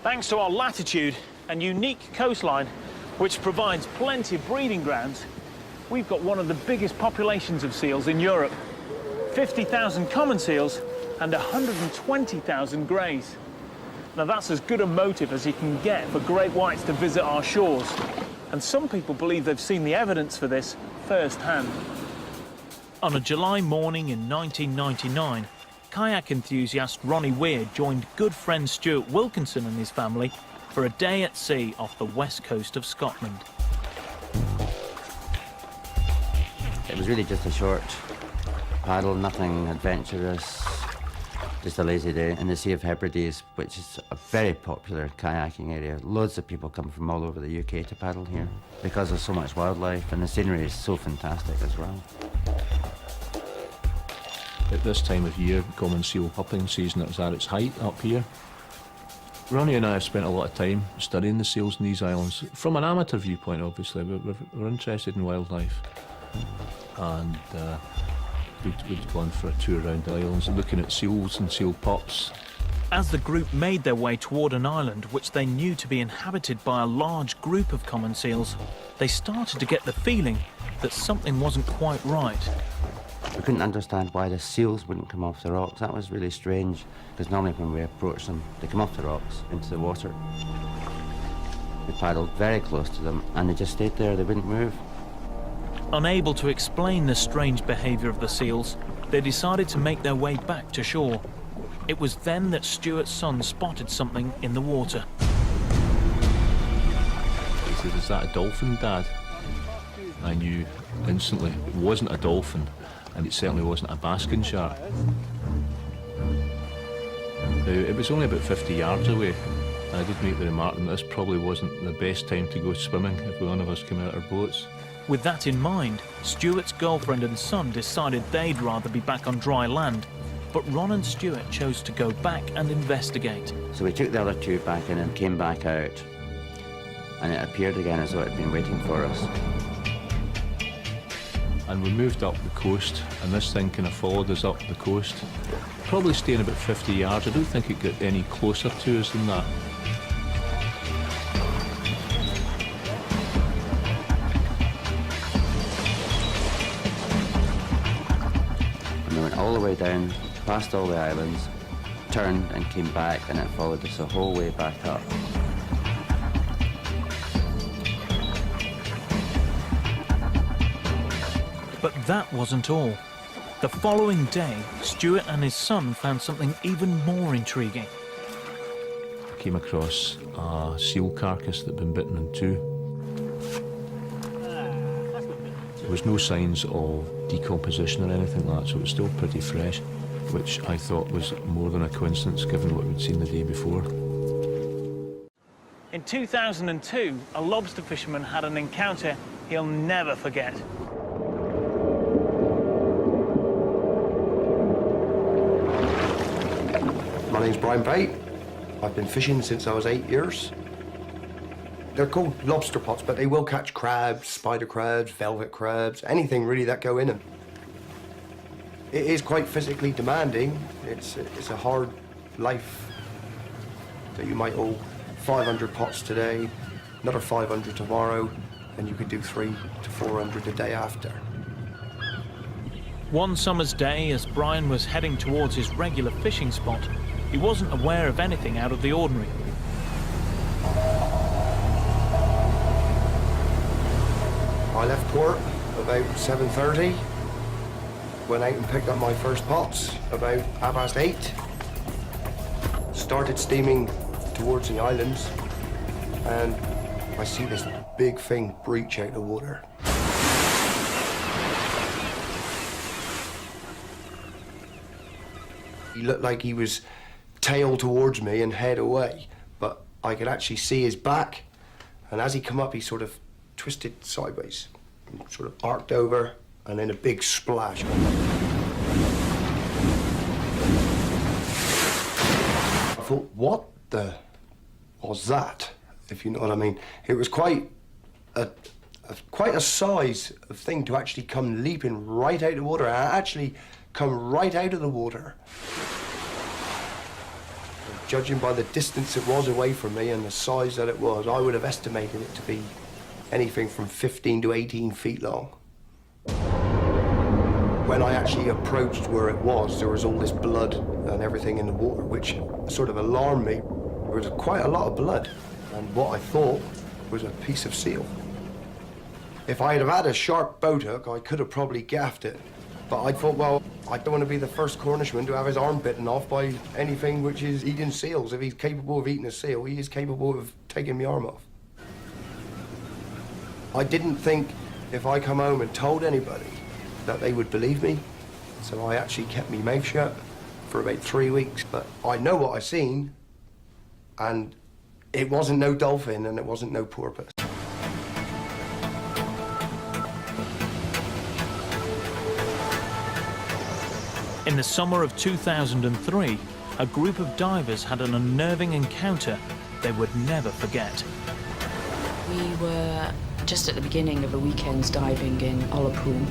Thanks to our latitude and unique coastline, which provides plenty of breeding grounds, we've got one of the biggest populations of seals in Europe. 50,000 common seals and 120,000 greys. Now that's as good a motive as you can get for great whites to visit our shores. And some people believe they've seen the evidence for this firsthand. On a July morning in 1999, kayak enthusiast Ronnie Weir joined good friend Stuart Wilkinson and his family for a day at sea off the west coast of Scotland. It was really just a short paddle, nothing adventurous, just a lazy day in the Sea of Hebrides, which is a very popular kayaking area. Loads of people come from all over the UK to paddle here because there's so much wildlife and the scenery is so fantastic as well. At this time of year, common seal pupping season is at its height up here. Ronnie and I have spent a lot of time studying the seals in these islands. From an amateur viewpoint, obviously, we're interested in wildlife. And we'd gone for a tour around the islands looking at seals and seal pups. As the group made their way toward an island which they knew to be inhabited by a large group of common seals, they started to get the feeling that something wasn't quite right. We couldn't understand why the seals wouldn't come off the rocks. That was really strange, because normally when we approach them, they come off the rocks into the water. We paddled very close to them, and they just stayed there, they wouldn't move. Unable to explain the strange behaviour of the seals, they decided to make their way back to shore. It was then that Stuart's son spotted something in the water. He said, "Is that a dolphin, Dad?" I knew instantly it wasn't a dolphin, and it certainly wasn't a basking shark. Now, it was only about 50 yards away. I did make the remark that this probably wasn't the best time to go swimming if one of us came out our boats. With that in mind, Stuart's girlfriend and son decided they'd rather be back on dry land, but Ron and Stuart chose to go back and investigate. So we took the other two back in and came back out, and it appeared again as though it had been waiting for us. And we moved up the coast, and this thing kind of followed us up the coast, probably staying about 50 yards. I don't think it got any closer to us than that. And we went all the way down, past all the islands, turned and came back, and it followed us the whole way back up. But that wasn't all. The following day, Stuart and his son found something even more intriguing. I came across a seal carcass that had been bitten in two. There was no signs of decomposition or anything like that, so it was still pretty fresh, which I thought was more than a coincidence given what we'd seen the day before. In 2002, a lobster fisherman had an encounter he'll never forget. My name's Brian Bate. I've been fishing since I was 8 years. They're called lobster pots, but they will catch crabs, spider crabs, velvet crabs, anything really that go in them. It is quite physically demanding. It's a hard life. So you might haul 500 pots today, another 500 tomorrow, and you could do 300 to 400 the day after. One summer's day, as Brian was heading towards his regular fishing spot, he wasn't aware of anything out of the ordinary. I left port about 7:30, went out and picked up my first pots about 8:30. Started steaming towards the islands, and I see this big thing breach out the water. He looked like he was tail towards me and head away, but I could actually see his back, and as he come up, he sort of twisted sideways, and sort of arced over, and then a big splash. I thought, what the was that? If you know what I mean. It was quite a size of thing to actually come leaping right out of the water, and actually come right out of the water. Judging by the distance it was away from me and the size that it was, I would have estimated it to be anything from 15 to 18 feet long. When I actually approached where it was, there was all this blood and everything in the water, which sort of alarmed me. There was quite a lot of blood, and what I thought was a piece of seal. If I had had a sharp boat hook, I could have probably gaffed it. But I thought, well, I don't want to be the first Cornishman to have his arm bitten off by anything which is eating seals. If he's capable of eating a seal, he is capable of taking my arm off. I didn't think if I come home and told anybody that they would believe me. So I actually kept my mouth shut for about 3 weeks. But I know what I seen, and it wasn't no dolphin and it wasn't no porpoise. In the summer of 2003, a group of divers had an unnerving encounter they would never forget. We were just at the beginning of a weekend's diving in Ullapool.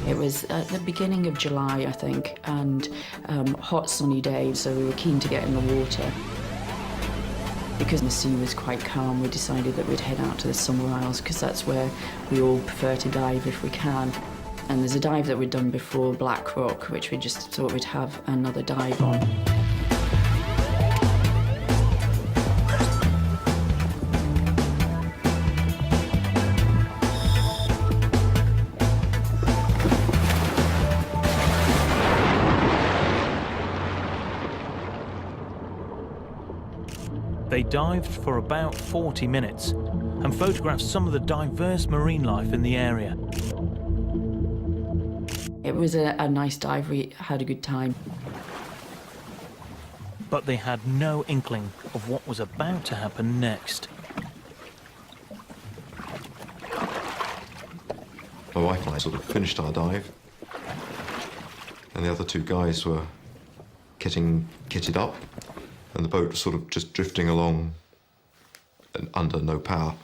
It was at the beginning of July, I think, and hot sunny day, so we were keen to get in the water. Because the sea was quite calm, we decided that we'd head out to the Summer Isles, because that's where we all prefer to dive if we can. And there's a dive that we'd done before, Black Rock, which we just thought we'd have another dive on. They dived for about 40 minutes and photographed some of the diverse marine life in the area. It was a nice dive, we had a good time. But they had no inkling of what was about to happen next. My wife and I sort of finished our dive, and the other two guys were getting kitted up, and the boat was sort of just drifting along and under no power.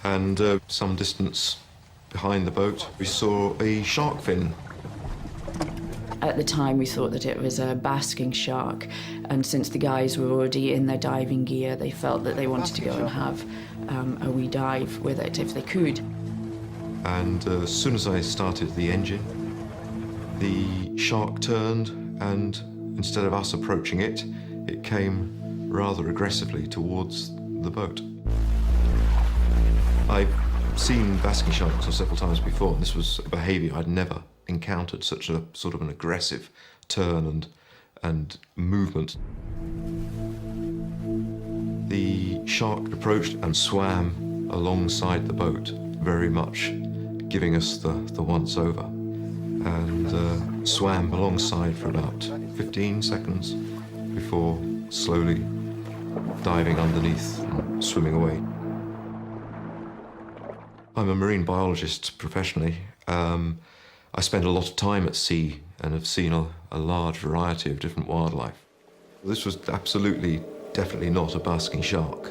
And some distance behind the boat, we saw a shark fin. At the time, we thought that it was a basking shark, and since the guys were already in their diving gear, they felt that they wanted to go and have a wee dive with it if they could. And as soon as I started the engine, the shark turned, and instead of us approaching it, it came rather aggressively towards the boat. I've seen basking sharks several times before, and this was a behaviour I'd never encountered, such a sort of an aggressive turn and movement. The shark approached and swam alongside the boat, very much giving us the once over, and swam alongside for about 15 seconds before slowly diving underneath and swimming away. I'm a marine biologist professionally. I spend a lot of time at sea and have seen a large variety of different wildlife. This was absolutely, definitely not a basking shark.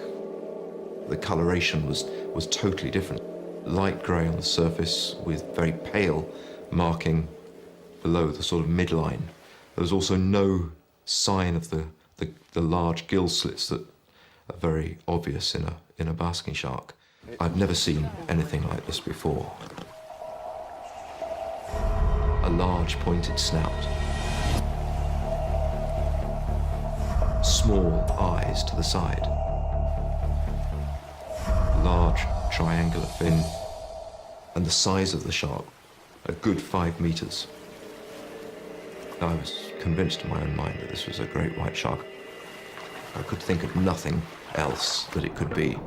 The coloration was totally different. Light grey on the surface with very pale marking below the sort of midline. There was also no sign of the large gill slits that are very obvious in a basking shark. I've never seen anything like this before. A large pointed snout. Small eyes to the side. Large triangular fin. And the size of the shark, a good 5 meters. I was convinced in my own mind that this was a great white shark. I could think of nothing else that it could be.